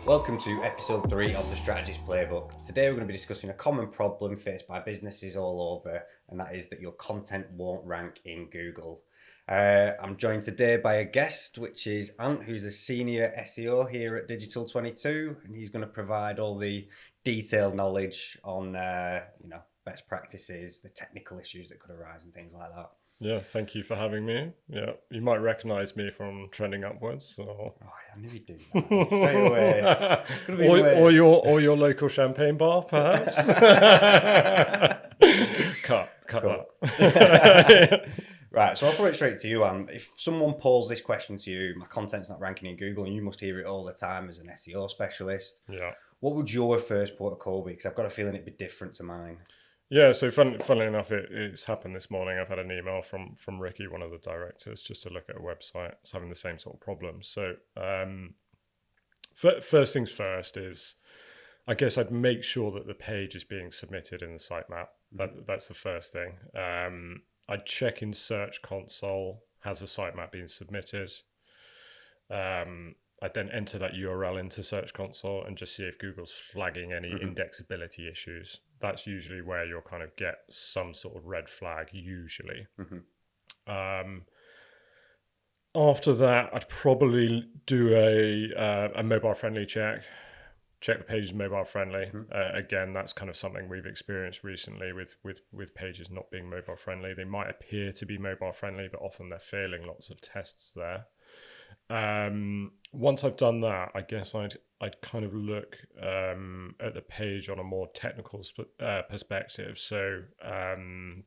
Welcome to episode 3 of the Strategist Playbook. Today we're going to be discussing a common problem faced by businesses all over, and that is that your content won't rank in Google. I'm joined today by a guest, which is Ant, who's a senior SEO here at Digital 22, and he's going to provide all the detailed knowledge on best practices, the technical issues that could arise and things like that. Yeah, thank you for having me. Yeah, you might recognize me from Trending Upwards. So. Oh, I knew you'd do that straight away. or your local champagne bar, perhaps. cut that. Right, so I'll throw it straight to you, Anne. If someone posed this question to you, my content's not ranking in Google, and you must hear it all the time as an SEO specialist. Yeah. What would your first port of call be? Because I've got a feeling it'd be different to mine. Yeah, so funnily enough, it's happened this morning. I've had an email from Ricky, one of the directors, just to look at a website. It's having the same sort of problem. So first things first is, I guess I'd make sure that the page is being submitted in the sitemap. That's the first thing. I'd check in Search Console, has the sitemap been submitted? I'd then enter that URL into Search Console and just see if Google's flagging any indexability issues. That's usually where you'll kind of get some sort of red flag, usually. After that, I'd probably do a mobile-friendly check. Check the page is mobile-friendly. Again, that's kind of something we've experienced recently with pages not being mobile-friendly. They might appear to be mobile-friendly, but often they're failing lots of tests there. Once I've done that, I guess I'd kind of look at the page on a more technical perspective. So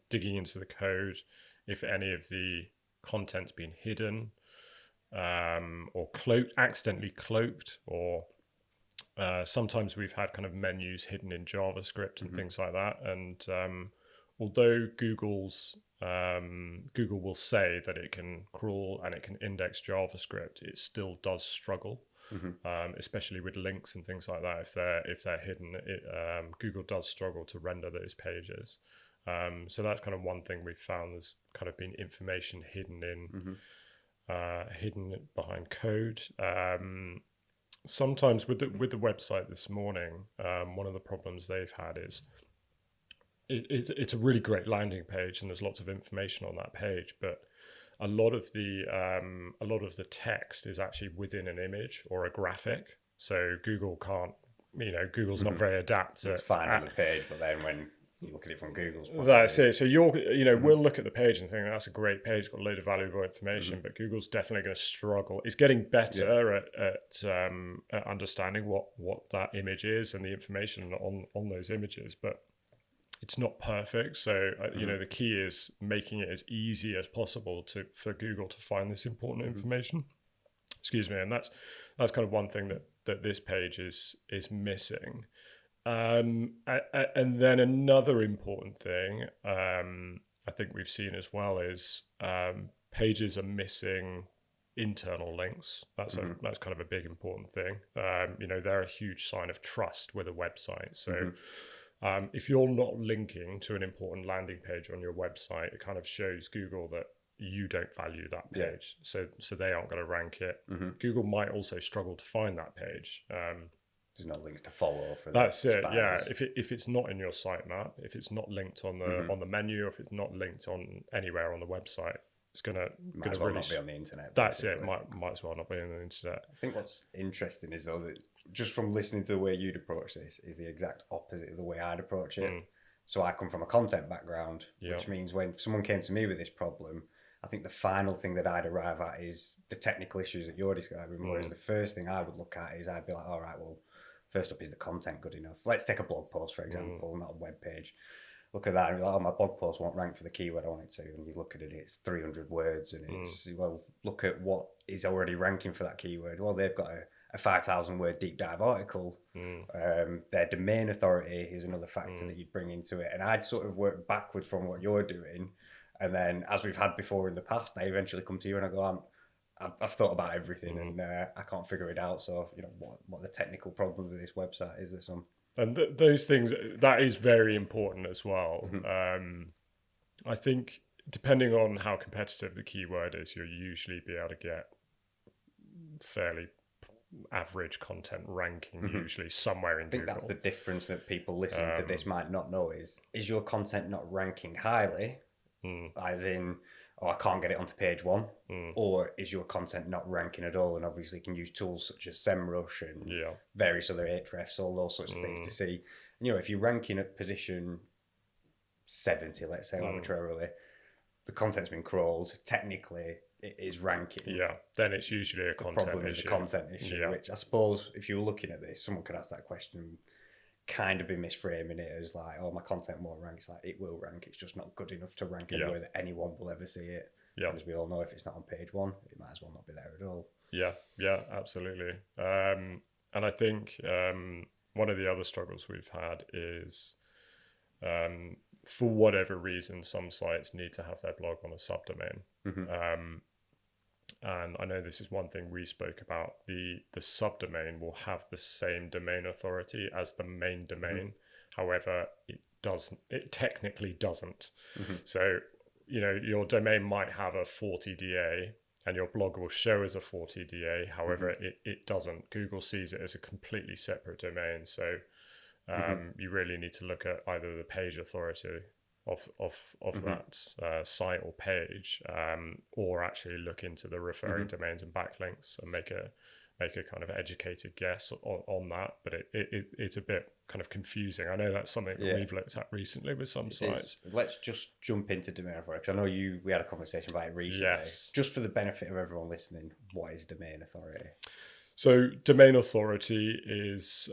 digging into the code, if any of the content's been hidden or accidentally cloaked, or sometimes we've had kind of menus hidden in JavaScript and things like that. And although Google will say that it can crawl and it can index JavaScript, it still does struggle, especially with links and things like that. If they're hidden, Google does struggle to render those pages. So that's kind of one thing we've found. There's kind of been information hidden behind code. Sometimes with the website this morning, one of the problems they've had is it's a really great landing page and there's lots of information on that page, but a lot of the text is actually within an image or a graphic. So Google can't, Google's not very adept at. It's fine on the page, but then when you look at it from Google's point that's it. So we'll look at the page and think that's a great page, got a load of valuable information, but Google's definitely going to struggle. It's getting better at understanding what that image is and the information on those images, but it's not perfect. So the key is making it as easy as possible for Google to find this important information. Excuse me, and that's kind of one thing that this page is missing. And then another important thing I think we've seen as well is pages are missing internal links. That's kind of a big important thing. They're a huge sign of trust with a website. So if you're not linking to an important landing page on your website, it kind of shows Google that you don't value that page. So they aren't going to rank it. Google might also struggle to find that page. There's no links to follow for that's it. spiders. Yeah, if it's not in your sitemap, if it's not linked on the menu, if it's not linked on anywhere on the website, it's gonna really not be on the internet. That's basically. it. Might as well not be on the internet. I think what's interesting is though that just from listening to the way you'd approach this is the exact opposite of the way I'd approach it. So I come from a content background, which means when someone came to me with this problem, I think the final thing that I'd arrive at is the technical issues that you're describing. Whereas the first thing I would look at is I'd be like, all right, well, first up, is the content good enough? Let's take a blog post, for example, not a web page. Look at that and be like, oh, my blog post won't rank for the keyword I want it to. And you look at it, it's 300 words. And it's, well, look at what is already ranking for that keyword. Well, they've got a 5,000 word deep dive article. Their domain authority is another factor that you bring into it. And I'd sort of work backwards from what you're doing. And then, as we've had before in the past, I eventually come to you and I go, I've thought about everything and I can't figure it out. So, what the technical problem with this website is there some? And those things, that is very important as well. I think depending on how competitive the keyword is, you'll usually be able to get fairly average content ranking, usually somewhere in I think Google. that's the difference that people listening to this might not know is your content not ranking highly, as in, oh, I can't get it onto page 1, or is your content not ranking at all? And obviously you can use tools such as SEMrush and various other Ahrefs, all those sorts of things to see, if you're ranking at position 70, let's say arbitrarily, the content's been crawled, technically it is ranking. Yeah, then it's usually a content issue. The problem is the content issue, which I suppose if you were looking at this, someone could ask that question, kind of be misframing it as like, oh, my content won't rank. It's like, it will rank, it's just not good enough to rank anywhere that anyone will ever see it. And as we all know, if it's not on page 1, it might as well not be there at all. Yeah, absolutely. And I think one of the other struggles we've had is for whatever reason, some sites need to have their blog on a subdomain. And I know this is one thing we spoke about. The subdomain will have the same domain authority as the main domain. However, it technically doesn't. So, your domain might have a 40 DA and your blog will show as a 40 DA. However, it doesn't. Google sees it as a completely separate domain. So you really need to look at either the page authority of that site or page, or actually look into the referring domains and backlinks and make a kind of educated guess on that. But it's a bit kind of confusing. I know that's something that we've looked at recently with some sites. Let's just jump into domain authority, because I know we had a conversation about it recently. Yes. Just for the benefit of everyone listening, what is domain authority? So domain authority is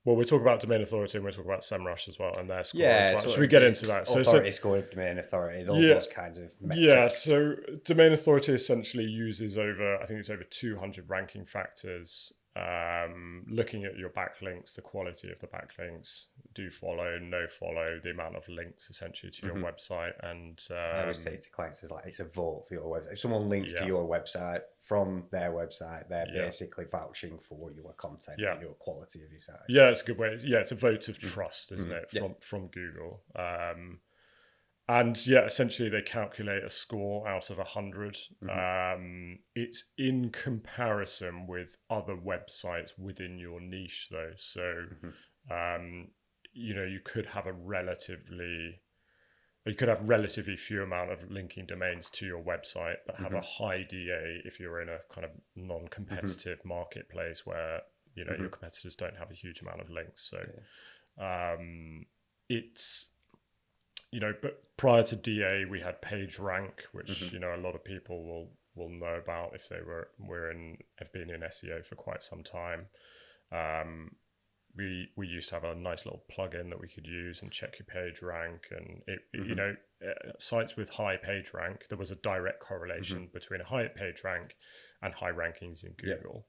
we'll talk about domain authority and we'll talk about SEMrush as well and their score as well. Should we get into that? Authority score, domain authority, those kinds of metrics. Yeah, so domain authority essentially uses over 200 ranking factors, looking at your backlinks, the quality of the backlinks, do follow, no follow, the amount of links essentially to your website. And I always say to clients, it's a vote for your website. If someone links to your website from their website, they're basically vouching for your content and your quality of your site. Yeah, it's a good way. Yeah, it's a vote of trust, isn't it, from Google. And essentially they calculate a score out of 100. It's in comparison with other websites within your niche though. So, you could have relatively few amount of linking domains to your website, but have a high DA if you're in a kind of non-competitive marketplace where, your competitors don't have a huge amount of links. So, it's, but prior to DA, we had page rank, which, a lot of people will know about if they have been in SEO for quite some time. We used to have a nice little plugin that we could use and check your page rank, and sites with high page rank, there was a direct correlation between a high page rank and high rankings in Google.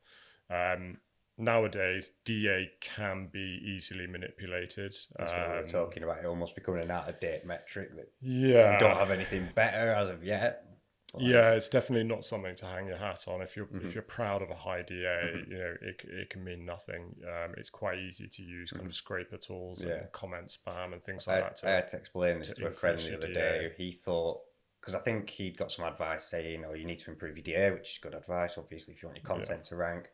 Nowadays, DA can be easily manipulated. That's what we were talking about. It almost becoming an out-of-date metric that we don't have anything better as of yet. It's definitely not something to hang your hat on. If you're proud of a high DA, it can mean nothing. It's quite easy to use kind of scraper tools and comment spam and things like that. I had to explain this to a friend the other day. He thought, because I think he'd got some advice saying, you need to improve your DA, which is good advice, obviously, if you want your content to rank.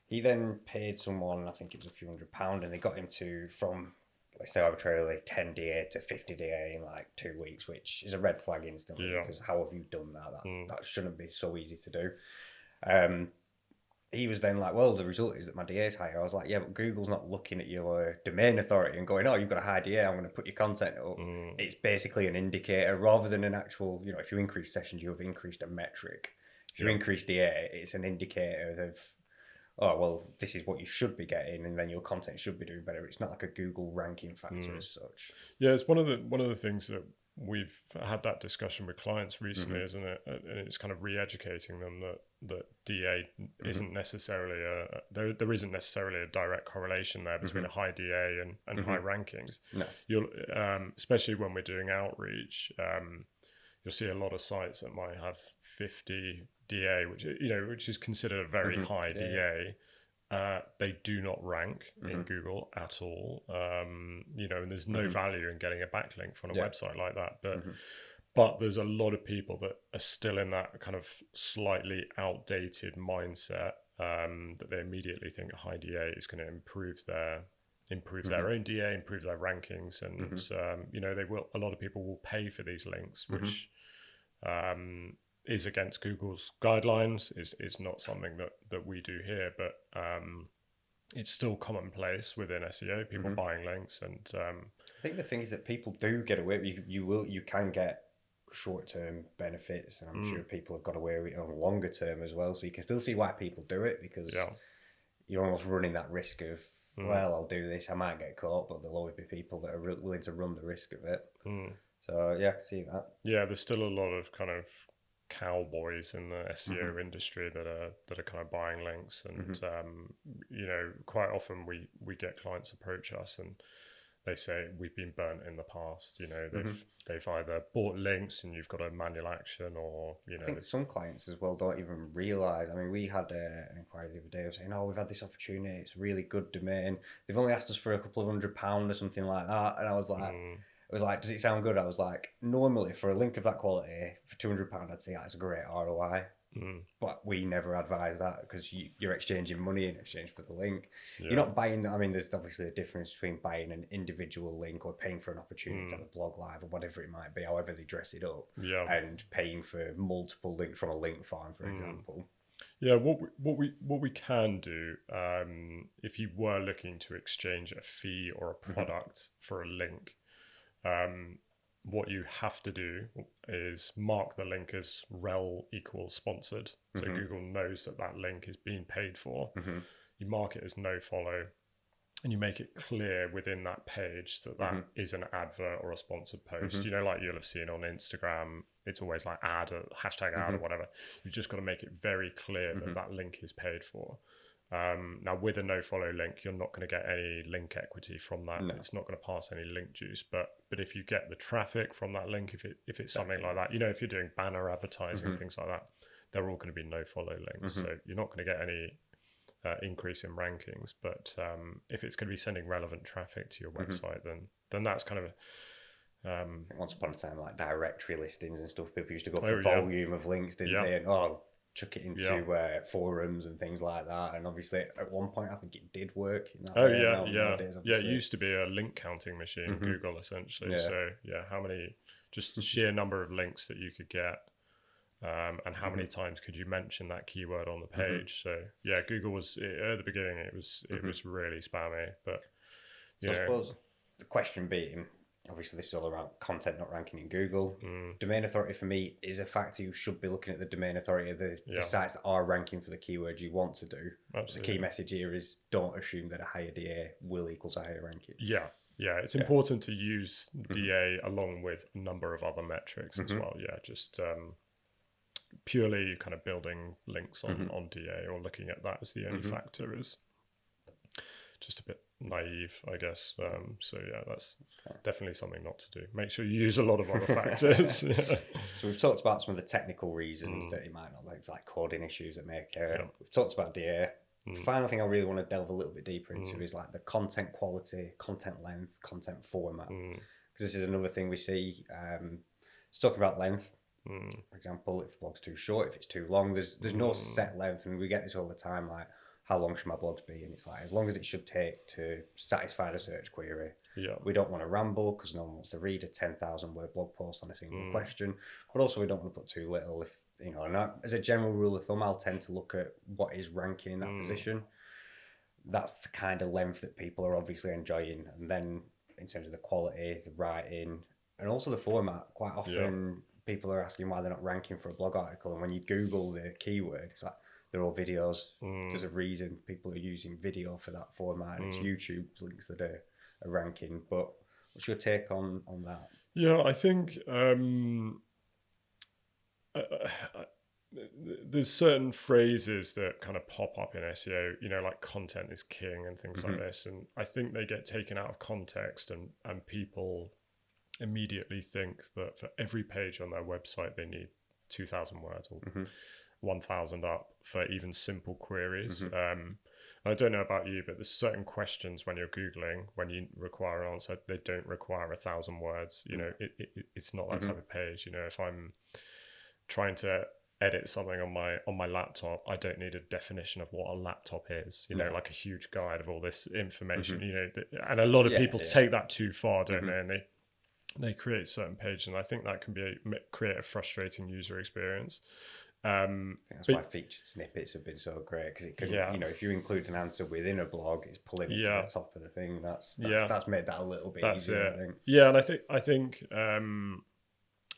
He then paid someone, I think it was a few £100, and they got him from, let's say arbitrarily, 10 DA to 50 DA in like 2 weeks, which is a red flag instantly, because how have you done that? That shouldn't be so easy to do. He was then like, well, the result is that my DA is higher. I was like, yeah, but Google's not looking at your domain authority and going, oh, you've got a high DA, I'm going to put your content up. It's basically an indicator rather than an actual, if you increase sessions, you have increased a metric. If you increase DA, it's an indicator of, oh, well, this is what you should be getting, and then your content should be doing better. It's not like a Google ranking factor as such. Yeah, it's one of the things that we've had that discussion with clients recently, isn't it? And it's kind of re-educating them that DA isn't necessarily there isn't necessarily a direct correlation there between a high DA and high rankings. No. You'll especially when we're doing outreach, you'll see a lot of sites that might have 50 DA, which is considered a very high DA. They do not rank in Google at all. And there's no value in getting a backlink from a website like that. But there's a lot of people that are still in that kind of slightly outdated mindset that they immediately think a high DA is going to improve their own DA, improve their rankings, and a lot of people will pay for these links, which is against Google's guidelines. Is not something that we do here, but it's still commonplace within SEO. People buying links, and I think the thing is that people do get away with you can get short-term benefits, and I'm sure people have got away with it on longer term as well, so you can still see why people do it, because you're almost running that risk of well, I'll do this, I might get caught, but there'll always be people that are willing to run the risk of it. So yeah, I can see that. Yeah, there's still a lot of kind of cowboys in the SEO industry that are kind of buying links, and quite often we get clients approach us and they say we've been burnt in the past. They've either bought links and you've got a manual action, or I think some clients as well don't even realize. I mean, we had an inquiry the other day of saying, "Oh, we've had this opportunity. It's a really good domain. They've only asked us for a couple of £100 or something like that." And I was like, "It was like, does it sound good?" I was like, "Normally for a link of that quality for £200, I'd say that's a great ROI." But we never advise that, because you're exchanging money in exchange for the link. You're not buying. I mean, there's obviously a difference between buying an individual link or paying for an opportunity to have a blog live or whatever it might be, however they dress it up, and paying for multiple links from a link farm, for example. Yeah, what we can do, if you were looking to exchange a fee or a product for a link, what you have to do is mark the link as rel equals sponsored. So Google knows that link is being paid for. You mark it as nofollow, and you make it clear within that page that is an advert or a sponsored post. Like you'll have seen on Instagram, it's always like ad or hashtag ad or whatever. You've just got to make it very clear that link is paid for. Now with a nofollow link, you're not going to get any link equity from that. No. It's not going to pass any link juice, but if you get the traffic from that link, if it's something like that, if you're doing banner advertising, things like that, they're all going to be nofollow links. So you're not going to get any increase in rankings, but if it's going to be sending relevant traffic to your website, then that's kind of once upon a time, like directory listings and stuff, people used to go for volume of links, didn't they? And chuck it into forums and things like that, and obviously at one point I think it did work in that it used to be a link counting machine, Google essentially. So how many, just sheer number of links that you could get, and how many times could you mention that keyword on the page. So Google was at the beginning, it was really spammy, but I suppose the question being, obviously this is all around content not ranking in Google. Domain authority for me is a factor. You should be looking at the domain authority of the sites that are ranking for the keywords you want to do. Absolutely. The key message here is don't assume that a higher DA will equals a higher ranking. It's important to use DA along with a number of other metrics as well. Just purely kind of building links on DA or looking at that as the only factor is just a bit naive, I guess. That's definitely something not to do. Make sure you use a lot of other factors. So we've talked about some of the technical reasons that it might not like coding issues that may occur. We've talked about DA. The final thing I really want to delve a little bit deeper into is like the content quality, content length, content format. Because this is another thing we see. It's talking about length. For example, if a blog's too short, if it's too long, there's no set length, and we get this all the time, like, how long should my blogs be? And it's like, as long as it should take to satisfy the search query. We don't want to ramble, because no one wants to read a 10,000 word blog post on a single question, but also we don't want to put too little. If and as a general rule of thumb, I'll tend to look at what is ranking in that position. That's the kind of length that people are obviously enjoying. And then in terms of the quality, the writing, and also the format, quite often people are asking why they're not ranking for a blog article, and when you Google the keyword, it's like they're all videos. There's a reason people are using video for that format, and it's YouTube links that are ranking. But what's your take on that? I think there's certain phrases that kind of pop up in SEO, like content is king and things like this, and I think they get taken out of context, and people immediately think that for every page on their website they need 2,000 words or 1,000 up for even simple queries. I don't know about you, but there's certain questions when you're Googling, when you require an answer, they don't require 1,000 words. It's not that type of page. If I'm trying to edit something on my laptop, I don't need a definition of what a laptop is, like a huge guide of all this information, and a lot of people take that too far, don't they? And they create certain pages, and I think that can create a frustrating user experience. I think that's why featured snippets have been so great, because it can, if you include an answer within a blog, it's pulling it to the top of the thing. That's made that a little bit easier, I think. Yeah, and I think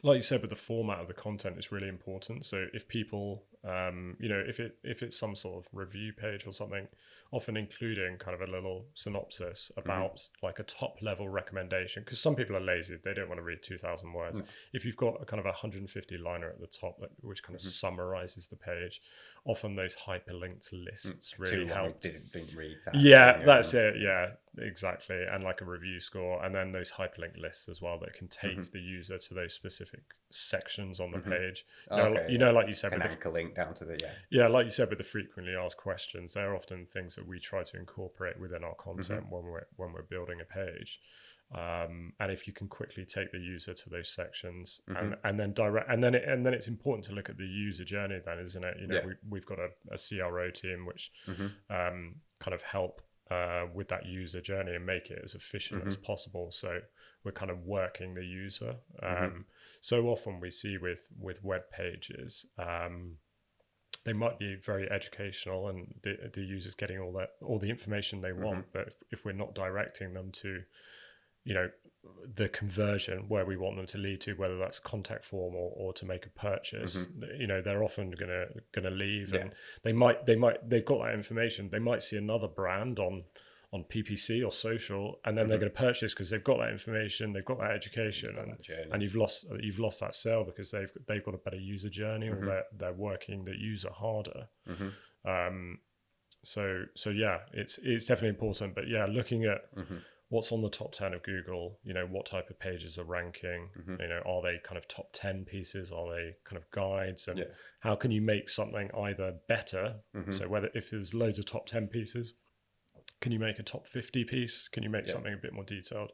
like you said, with the format of the content is really important. So if people, if it's some sort of review page or something, often including kind of a little synopsis about like a top level recommendation, because some people are lazy, they don't want to read 2,000 words. If you've got a kind of 150 liner at the top, which kind of summarizes the page, often those hyperlinked lists really help. Didn't read that. Yeah, that's it. Yeah, exactly. And like a review score, and then those hyperlinked lists as well that can take the user to those specific sections on the page. Like you said, an anchor link down to the like you said, with the frequently asked questions, they're often things that we try to incorporate within our content when we're building a page. And if you can quickly take the user to those sections and then it's important to look at the user journey then, isn't it? We've got a CRO team which kind of help with that user journey and make it as efficient as possible. So we're kind of working the user. So often we see with web pages, they might be very educational and the user's getting all the information they want, but if we're not directing them to the conversion where we want them to lead to, whether that's contact form or to make a purchase, they're often gonna leave, and they've got that information. They might see another brand on PPC or social, and then they're going to purchase because they've got that information, they've got that education, and you've lost that sale because they've got a better user journey, or they're working the user harder. So yeah, it's definitely important. But yeah, looking at what's on the top 10 of Google, what type of pages are ranking, are they kind of top 10 pieces, are they kind of guides, and how can you make something either better? So if there's loads of top 10 pieces, can you make a top 50 piece? Can you make something a bit more detailed?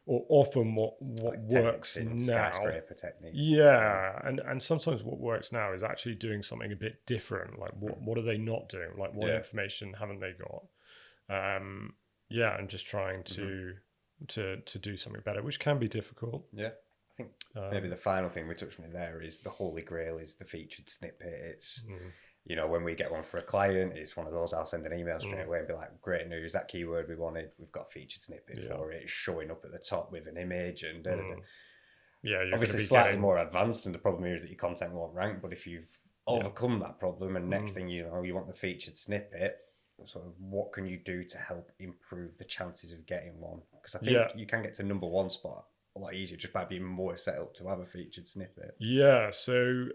Or often what like works now, skyscraper technique. Yeah, and sometimes what works now is actually doing something a bit different. Like what are they not doing? Like what information haven't they got? And just trying to do something better, which can be difficult. Yeah, I think maybe the final thing we touched on there is the holy grail is the featured snippet. It's when we get one for a client, it's one of those, I'll send an email straight away and be like, great news, that keyword we wanted, we've got a featured snippet for it. It's showing up at the top with an image and you're obviously slightly more advanced, and the problem here is that your content won't rank. But if you've overcome that problem, and next thing you know, you want the featured snippet, sort of what can you do to help improve the chances of getting one? Because I think you can get to number one spot a lot easier just by being more set up to have a featured snippet. Yeah, so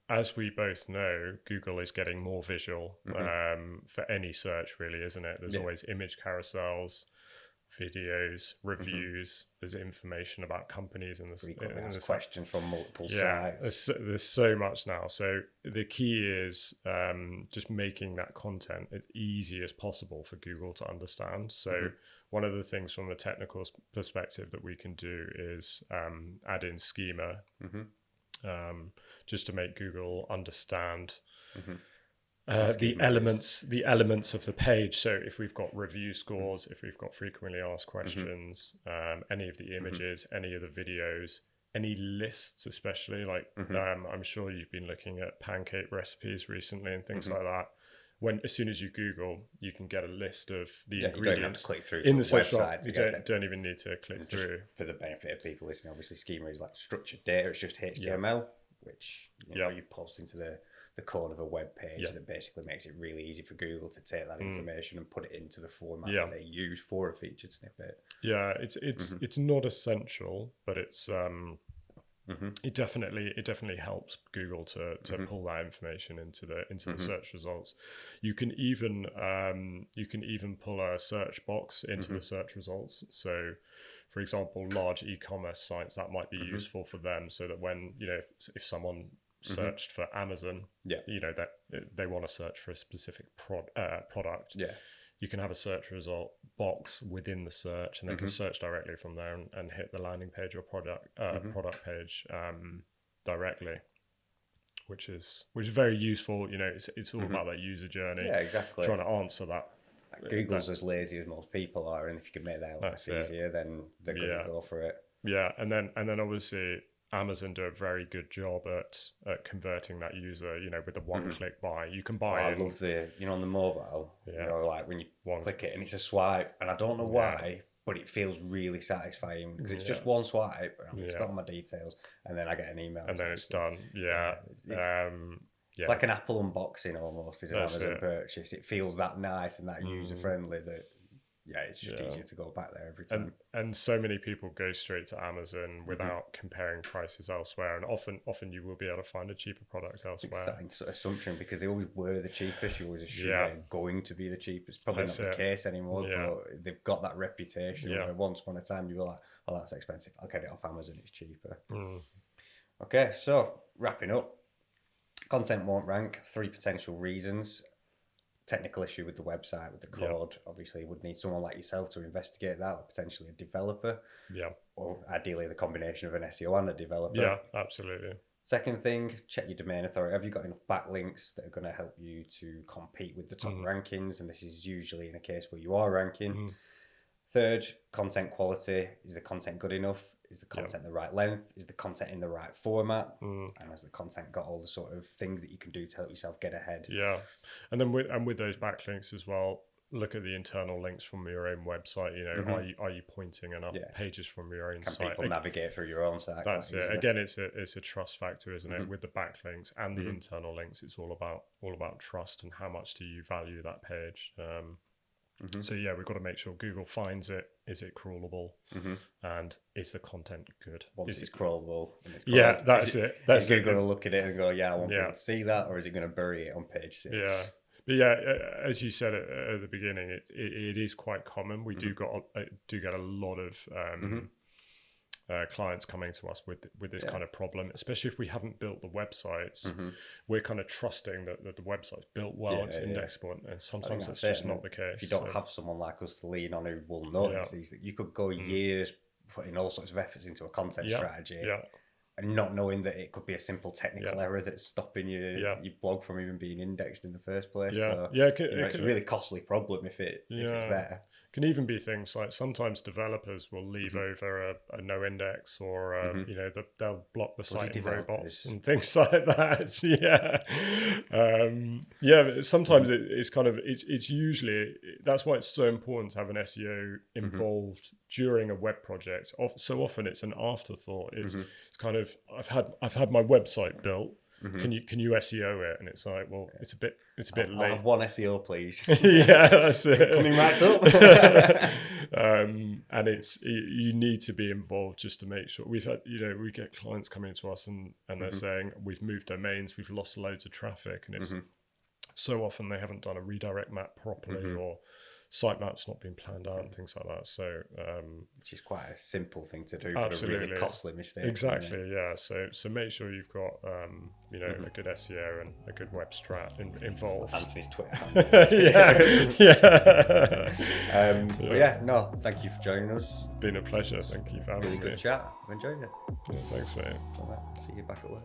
as we both know, Google is getting more visual for any search, really, isn't it? There's always image carousels, videos, reviews. There's information about companies and the questions from multiple sites. There's so much now. So the key is just making that content as easy as possible for Google to understand. So one of the things from the technical perspective that we can do is add in schema. Just to make Google understand the elements of the page. So if we've got review scores, if we've got frequently asked questions, any of the images, any of the videos, any lists, especially like I'm sure you've been looking at pancake recipes recently and things like that. As soon as you Google, you can get a list of the ingredients. You don't have to click through in the website. You don't even need to click through. For the benefit of people listening, obviously schema is like structured data. It's just HTML, which you post into the corner of a web page that basically makes it really easy for Google to take that information and put it into the format that they use for a featured snippet. Yeah, it's not essential, but it's it definitely helps Google to pull that information into the search results. You can even pull a search box into the search results. So, for example, large e-commerce sites, that might be useful for them, so that when if someone searched for Amazon, that they want to search for a specific product. You can have a search result box within the search, and they can search directly from there and hit the landing page or product page directly, which is very useful. You know, it's all about that user journey. Yeah, exactly. Trying to answer that. Google's as lazy as most people are, and if you can make their life easier, then they're going to go for it. Yeah, and then obviously Amazon do a very good job at converting that user. You know, with the one-click buy, you can buy. I love the on the mobile. You know, like when you click it and it's a swipe, and I don't know why, but it feels really satisfying because it's just one swipe, and it's got my details, and then I get an email, and then it's done. Yeah. It's like an Apple unboxing almost, is an Amazon purchase. It feels that nice and that user friendly that it's just easier to go back there every time. And so many people go straight to Amazon without comparing prices elsewhere, and often you will be able to find a cheaper product elsewhere. It's that assumption because they always were the cheapest. You always assume they're going to be the cheapest. Probably not the case anymore, but they've got that reputation. Where once upon a time you were like, oh, that's expensive, I'll get it off Amazon, it's cheaper. Okay, so wrapping up. Content won't rank, 3 potential reasons. Technical issue with the website, with the code. Obviously, you would need someone like yourself to investigate that, or potentially a developer. Yeah. Or ideally, the combination of an SEO and a developer. Yeah, absolutely. Second thing, check your domain authority. Have you got enough backlinks that are going to help you to compete with the top rankings? And this is usually in a case where you are ranking. Third, content quality. Is the content good enough? Is the content the right length? Is the content in the right format? And has the content got all the sort of things that you can do to help yourself get ahead? Yeah, and then with those backlinks as well, look at the internal links from your own website. You know, are you pointing enough pages from your own site? Can people navigate through your own site? That's it. Again, it's a trust factor, isn't it? With the backlinks and the internal links, it's all about trust and how much do you value that page. So yeah, we've got to make sure Google finds it. Is it crawlable? And is the content good? Once it's crawlable, yeah, that's it. That's is Google going to look at it and go, yeah, I want people to see that, or is it going to bury it on page 6? Yeah, but yeah, as you said at the beginning, it is quite common. We do get a lot of clients coming to us with this kind of problem, especially if we haven't built the websites. We're kind of trusting that the website's built well, it's indexable, and sometimes it's just not the case. If you don't have someone like us to lean on who will notice these, you could go years putting all sorts of efforts into a content strategy and not knowing that it could be a simple technical error that's stopping your blog from even being indexed in the first place. So, it's a really costly problem if it's there. Can even be things like sometimes developers will leave over a no index, or they'll block the site in robots and things like that. Sometimes it's kind of it's usually, that's why it's so important to have an SEO involved during a web project. So often it's an afterthought. It's kind of I've had my website built. Can you SEO it? And it's like, well, it's a bit late. I'll have one SEO, please. Yeah, that's it. Coming right up. And it's, you need to be involved just to make sure. We've had, we get clients coming to us and they're saying we've moved domains, we've lost loads of traffic, and it's so often they haven't done a redirect map properly, or sitemap's not been planned out and things like that. So which is quite a simple thing to do, but a really costly mistake. Exactly, yeah. So make sure you've got a good SEO and a good web strat involved. Anthony's Twitter handle. Thank you for joining us. Been a pleasure. Thank you for having me. Really good chat. I've enjoyed it. Yeah, thanks, mate. All right, see you back at work.